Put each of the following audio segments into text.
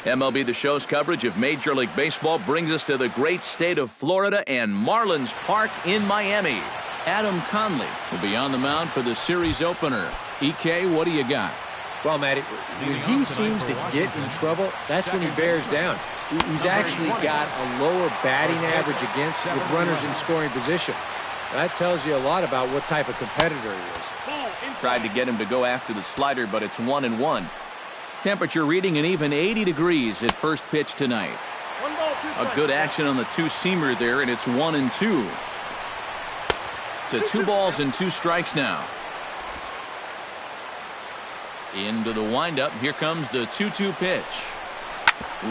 MLB The Show's coverage of Major League Baseball brings us to the great state of Florida and Marlins Park in Miami. Adam Conley will be on the mound for the series opener. EK, what do you got? Well, Matty, when he seems to get in trouble, that's when he bears down. He's actually got a lower batting average against with runners in scoring position. That tells you a lot about what type of competitor he is. Tried to get him to go after the slider, but it's 1-1. Temperature reading an even 80 degrees at first pitch tonight. A good action on the two-seamer there, and it's 1-2. To 2 balls and 2 strikes now. Into the windup. Here comes the 2-2 pitch.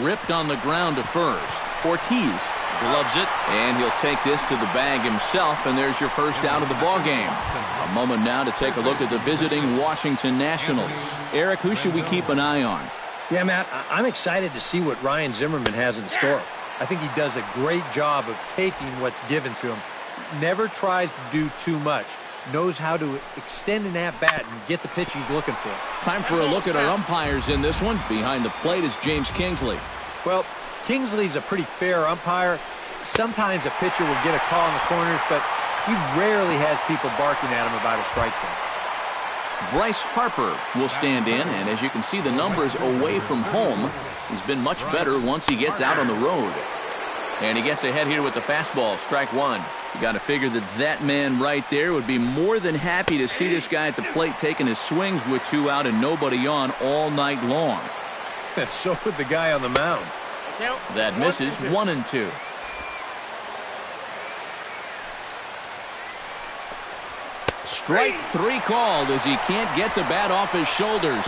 Ripped on the ground to first. Ortiz gloves it, and he'll take this to the bag himself, and there's your first out of the ball game. A moment now to take a look at the visiting Washington Nationals. Eric, who should we keep an eye on? Yeah, Matt, I'm excited to see what Ryan Zimmerman has in store. I think he does a great job of taking what's given to him. Never tries to do too much. Knows how to extend an at-bat and get the pitch he's looking for. Time for a look at our umpires in this one. Behind the plate is James Kingsley. Well, Kingsley's a pretty fair umpire. Sometimes a pitcher will get a call in the corners, but he rarely has people barking at him about a strike zone. Bryce Harper will stand in, and as you can see, the numbers away from home, he's been much better once he gets out on the road. And he gets ahead here with the fastball, strike 1. You got to figure that man right there would be more than happy to see this guy at the plate taking his swings with 2 out and nobody on all night long. So would the guy on the mound. That misses 1-2. Strike 3 called as he can't get the bat off his shoulders.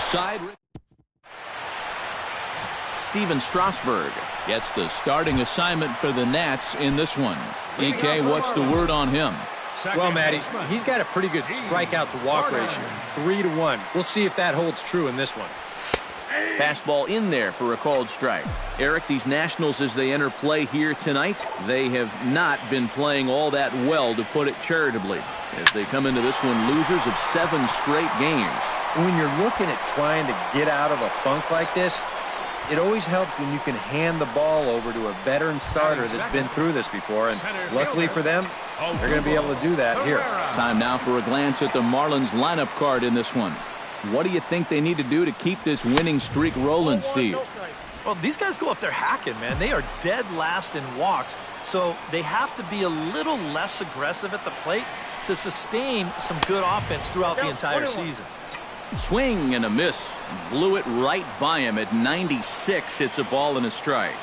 Steven Strasburg gets the starting assignment for the Nats in this one. EK, what's the word on him? Well, Matty, he's got a pretty good strikeout to walk ratio, 3-1. We'll see if that holds true in this one. Fastball in there for a called strike. Eric, these Nationals, as they enter play here tonight, they have not been playing all that well, to put it charitably, as they come into this one losers of 7 straight games. When you're looking at trying to get out of a funk like this, it always helps when you can hand the ball over to a veteran starter that's been through this before, and luckily for them, they're going to be able to do that here. Time now for a glance at the Marlins lineup card in this one. What do you think they need to do to keep this winning streak rolling, Steve? Well, these guys go up there hacking, man. They are dead last in walks, so they have to be a little less aggressive at the plate to sustain some good offense throughout the entire season. Swing and a miss. Blew it right by him at 96. It's a ball and a strike.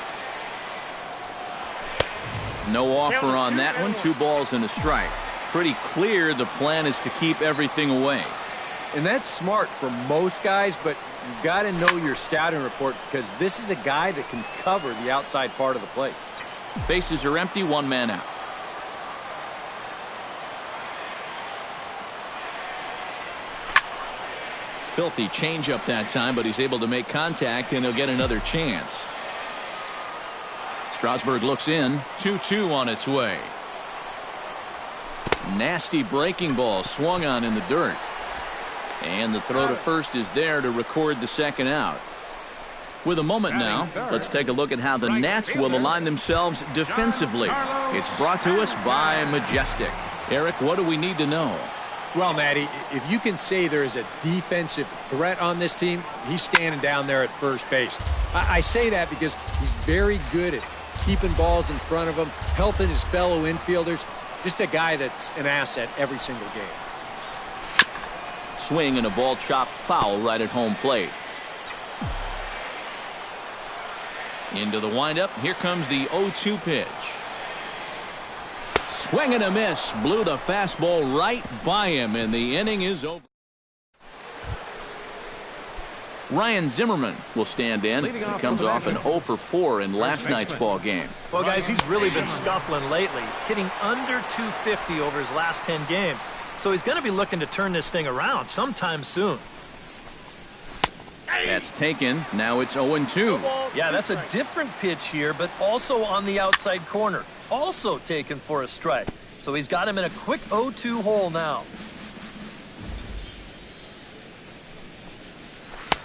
No offer on that one. 2 balls and a strike. Pretty clear the plan is to keep everything away. And that's smart for most guys, but you've got to know your scouting report, because this is a guy that can cover the outside part of the plate. Bases are empty, 1 man out. Filthy changeup that time, but he's able to make contact, and he'll get another chance. Strasburg looks in. 2-2 on its way. Nasty breaking ball swung on in the dirt. And the throw to first is there to record the second out. With a moment now, let's take a look at how the Nats will align themselves defensively. It's brought to us by Majestic. Eric, what do we need to know? Well, Matty, if you can say there is a defensive threat on this team, he's standing down there at first base. I say that because he's very good at keeping balls in front of him, helping his fellow infielders. Just a guy that's an asset every single game. Swing and a ball chopped foul right at home plate. Into the windup. Here comes the 0-2 pitch. Swing and a miss. Blew the fastball right by him, and the inning is over. Ryan Zimmerman will stand in. He comes off an 0-for-4 in last night's ball game. Well, guys, he's really been scuffling lately, hitting under 250 over his last 10 games. So he's going to be looking to turn this thing around sometime soon. That's taken. Now it's 0-2. Yeah, that's a different pitch here, but also on the outside corner. Also taken for a strike. So he's got him in a quick 0-2 hole now.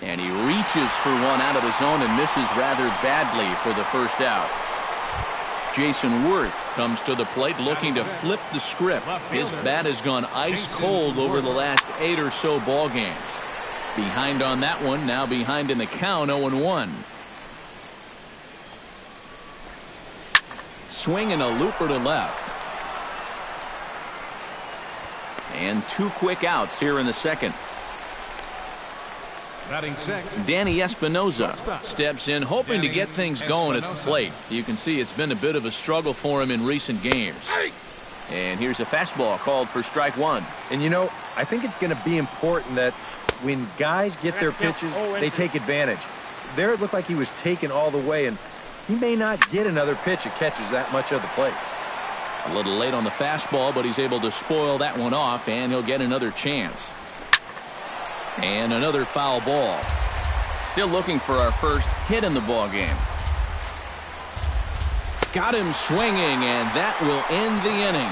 And he reaches for one out of the zone and misses rather badly for the first out. Jason Worth comes to the plate looking to flip the script. His bat has gone ice cold over the last 8 or so ball games. Behind on that one, now behind in the count, 0-1. Swing and a looper to left. And 2 quick outs here in the second. Danny Espinosa steps in hoping to get things going at the plate. You can see it's been a bit of a struggle for him in recent games. And here's a fastball called for strike 1. And you know, I think it's going to be important that when guys get their pitches, they take advantage. There it looked like he was taken all the way, and he may not get another pitch that catches that much of the plate. A little late on the fastball, but he's able to spoil that one off, and he'll get another chance. And another foul ball. Still looking for our first hit in the ball game. Got him swinging, and that will end the inning.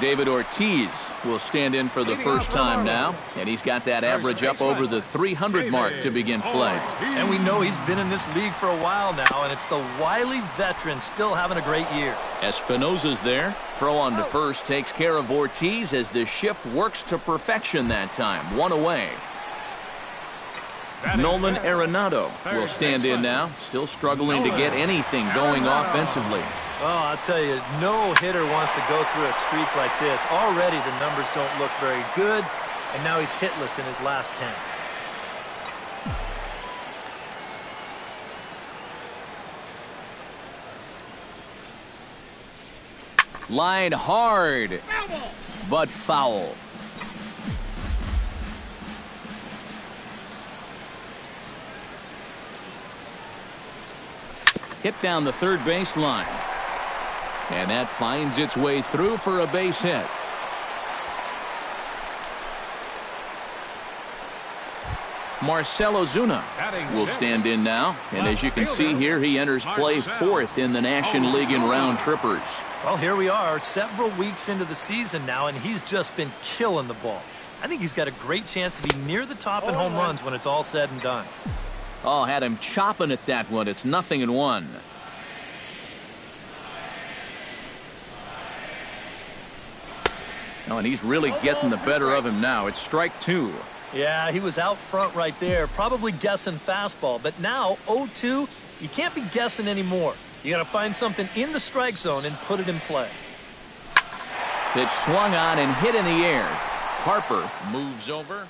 David Ortiz will stand in for the first time now, and he's got that average up over the 300 mark to begin play. And we know he's been in this league for a while now, and it's the wily veteran still having a great year. Espinosa's there. Throw on to first takes care of Ortiz as the shift works to perfection that time. 1 away. Nolan Arenado will stand in now, still struggling to get anything going offensively. Oh, I'll tell you, no hitter wants to go through a streak like this. Already the numbers don't look very good, and now he's hitless in his last 10. Line hard, but foul. Hit down the third base line. And that finds its way through for a base hit. Marcell Ozuna will stand in now. And as you can see here, he enters play 4th in the National League in round trippers. Well, here we are several weeks into the season now, and he's just been killing the ball. I think he's got a great chance to be near the top in home runs when it's all said and done. Oh, had him chopping at that one. It's 0-1. Oh, and he's really getting the better of him now. It's strike 2. Yeah, he was out front right there, probably guessing fastball. But now, 0-2, you can't be guessing anymore. You got to find something in the strike zone and put it in play. Pitch swung on and hit in the air. Harper moves over.